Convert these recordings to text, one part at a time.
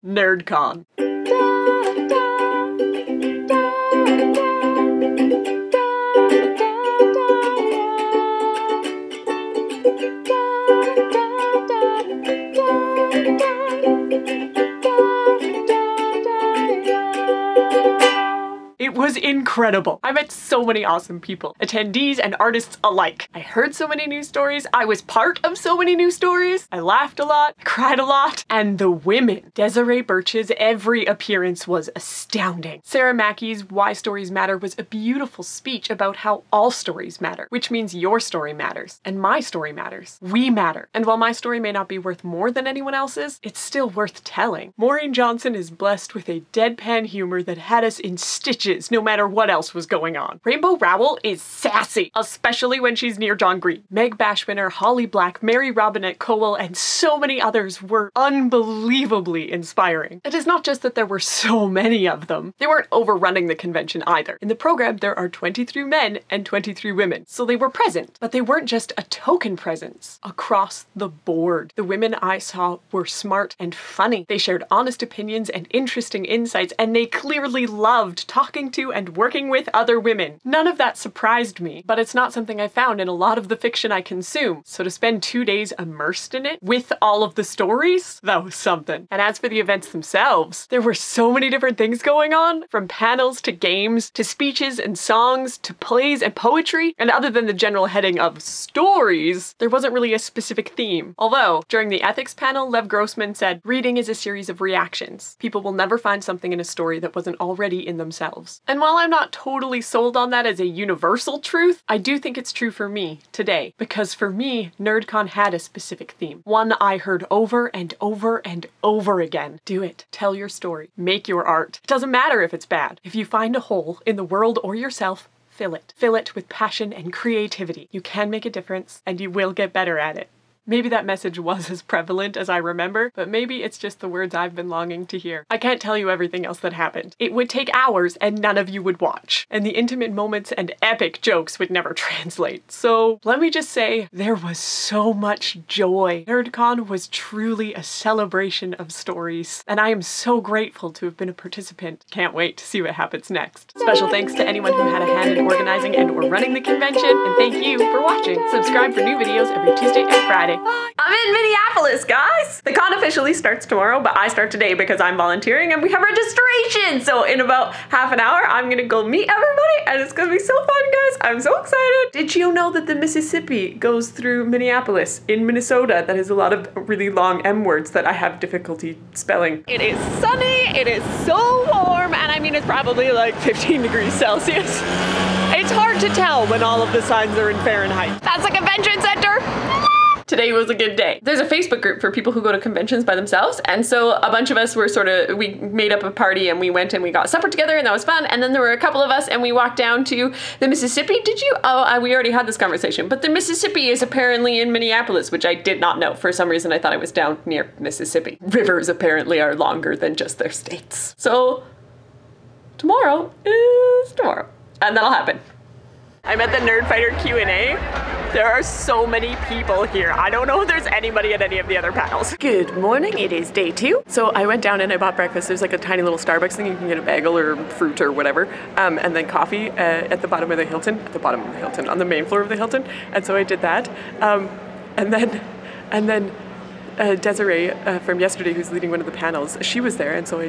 NerdCon. It was incredible. I met so many awesome people, attendees and artists alike. I heard so many news stories. I was part of so many news stories. I laughed a lot, cried a lot, and the women. Desiree Birch's every appearance was astounding. Sarah Mackey's Why Stories Matter was a beautiful speech about how all stories matter, which means your story matters, and my story matters. We matter. And while my story may not be worth more than anyone else's, it's still worth telling. Maureen Johnson is blessed with a deadpan humor that had us in stitches no matter what else was going on. Rainbow Rowell is sassy, especially when she's near John Green. Meg Bashwinner, Holly Black, Mary Robinette Cowell, and so many others were unbelievably inspiring. It is not just that there were so many of them. They weren't overrunning the convention either. In the program, there are 23 men and 23 women, so they were present. But they weren't just a token presence. Across the board, the women I saw were smart and funny. They shared honest opinions and interesting insights, and they clearly loved talking to and working with other women. None of that surprised me, but it's not something I found in a lot of the fiction I consume. So to spend 2 days immersed in it with all of the stories, that was something. And as for the events themselves, there were so many different things going on, from panels to games to speeches and songs to plays and poetry. And other than the general heading of stories, there wasn't really a specific theme. Although, during the ethics panel, Lev Grossman said, "Reading is a series of reactions. People will never find something in a story that wasn't already in themselves." And while I'm not totally sold on that as a universal truth, I do think it's true for me today. Because for me, NerdCon had a specific theme. One I heard over and over and over again. Do it. Tell your story. Make your art. It doesn't matter if it's bad. If you find a hole in the world or yourself, fill it. Fill it with passion and creativity. You can make a difference, and you will get better at it. Maybe that message was as prevalent as I remember, but maybe it's just the words I've been longing to hear. I can't tell you everything else that happened. It would take hours and none of you would watch. And the intimate moments and epic jokes would never translate. So let me just say, there was so much joy. NerdCon was truly a celebration of stories, and I am so grateful to have been a participant. Can't wait to see what happens next. Special thanks to anyone who had a hand in organizing and or running the convention, and thank you for watching. Subscribe for new videos every Tuesday and Friday. I'm in Minneapolis, guys! The con officially starts tomorrow, but I start today because I'm volunteering and we have registration! So in about half an hour, I'm gonna go meet everybody and it's gonna be so fun, guys! I'm so excited! Did you know that the Mississippi goes through Minneapolis in Minnesota? That is a lot of really long M words that I have difficulty spelling. It is sunny, it is so warm, and I mean it's probably like 15 degrees Celsius. It's hard to tell when all of the signs are in Fahrenheit. That's a convention center! Today was a good day. There's a Facebook group for people who go to conventions by themselves, and so a bunch of us were we made up a party and we went and we got supper together and that was fun, and then there were a couple of us and we walked down to the Mississippi. Did you? Oh, we already had this conversation, but the Mississippi is apparently in Minneapolis, which I did not know. For some reason I thought it was down near Mississippi. Rivers apparently are longer than just their states. So tomorrow is tomorrow, and that'll happen. I'm at the Nerdfighter Q&A. There are so many people here. I don't know if there's anybody at any of the other panels. Good morning, it is day 2. So I went down and I bought breakfast. There's like a tiny little Starbucks thing. You can get a bagel or fruit or whatever. And then coffee at the bottom of the Hilton. On the main floor of the Hilton. And so I did that. And then Desiree from yesterday, who's leading one of the panels, she was there, and so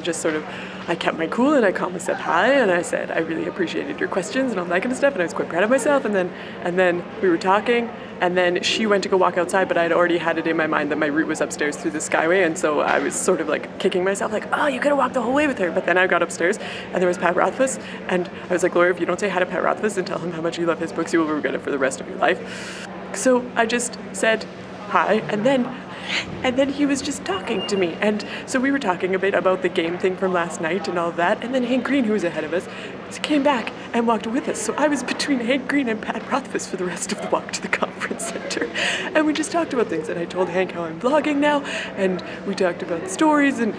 I kept my cool and I calmly said hi, and I said I really appreciated your questions and all that kind of stuff, and I was quite proud of myself. And then we were talking, and then she went to go walk outside, but I'd already had it in my mind that my route was upstairs through the Skyway, and so I was sort of like kicking myself, like, oh, you could have walked the whole way with her. But then I got upstairs, and there was Pat Rothfuss, and I was like, Laura, if you don't say hi to Pat Rothfuss and tell him how much you love his books, you will regret it for the rest of your life. So I just said hi, and then he was just talking to me. And so we were talking a bit about the game thing from last night and all of that. And then Hank Green, who was ahead of us, came back and walked with us. So I was between Hank Green and Pat Rothfuss for the rest of the walk to the conference center. And we just talked about things. And I told Hank how I'm vlogging now. And we talked about stories, and